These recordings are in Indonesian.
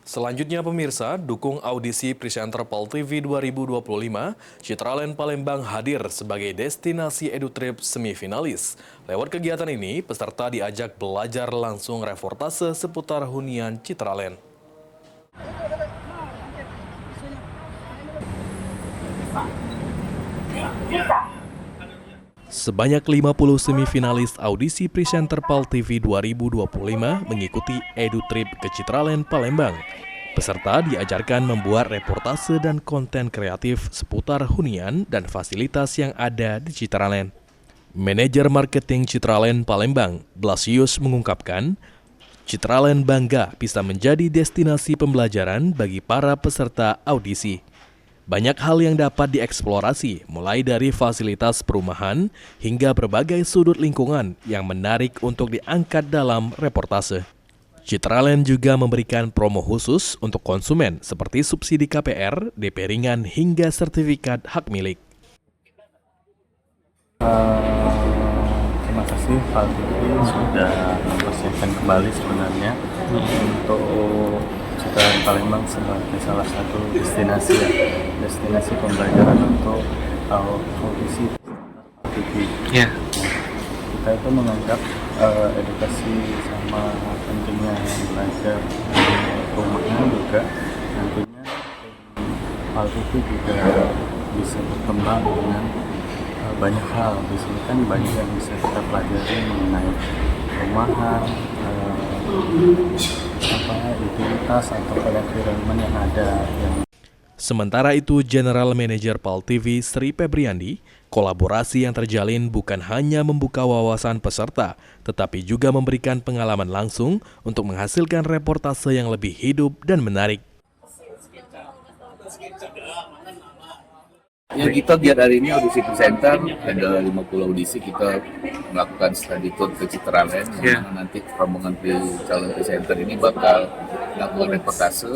Selanjutnya pemirsa, dukung audisi presenter PAL TV 2025, Citraland Palembang hadir sebagai destinasi edutrip semifinalis. Lewat kegiatan ini, peserta diajak belajar langsung reportase seputar hunian Citraland. Sebanyak 50 semifinalis audisi presenter PAL TV 2025 mengikuti edutrip ke Citraland Palembang. Peserta diajarkan membuat reportase dan konten kreatif seputar hunian dan fasilitas yang ada di Citraland. Manajer marketing Citraland Palembang, Blasius, mengungkapkan, Citraland bangga bisa menjadi destinasi pembelajaran bagi para peserta audisi. Banyak hal yang dapat dieksplorasi, mulai dari fasilitas perumahan hingga berbagai sudut lingkungan yang menarik untuk diangkat dalam reportase. Citraland juga memberikan promo khusus untuk konsumen seperti subsidi KPR, DP ringan hingga sertifikat hak milik. Terima kasih Pak Titi sudah mempersiapkan kembali sebenarnya untuk Citraland Palembang sebagai salah satu destinasi pembelajaran untuk audisi TV. Ya. Kita itu menganggap edukasi sama pentingnya belajar rumahnya juga nantinya PAL TV juga bisa berkembang dengan banyak hal. Di sini kan banyak yang bisa kita pelajari mengenai rumahan, utilitas atau environment yang ada. Sementara itu, General Manager PAL TV Sri Febriandi, kolaborasi yang terjalin bukan hanya membuka wawasan peserta, tetapi juga memberikan pengalaman langsung untuk menghasilkan reportase yang lebih hidup dan menarik. Ya, kita giat hari ini audisi presenter, ada 50 audisi kita melakukan study tour ke Citraland, yang mana nanti rombongan calon presenter ini bakal melakukan reportase,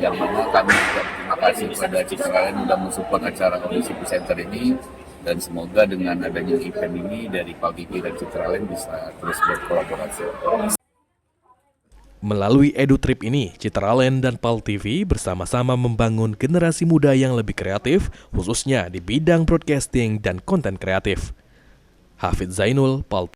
yang mana kami juga terima kasih kepada Citraland sudah mensupport acara audisi presenter ini, dan semoga dengan adanya event ini dari PAL TV dan Citraland bisa terus berkolaborasi. Melalui edutrip ini, Citraland dan PAL TV bersama-sama membangun generasi muda yang lebih kreatif, khususnya di bidang broadcasting dan konten kreatif. Hafidz Zainul, PAL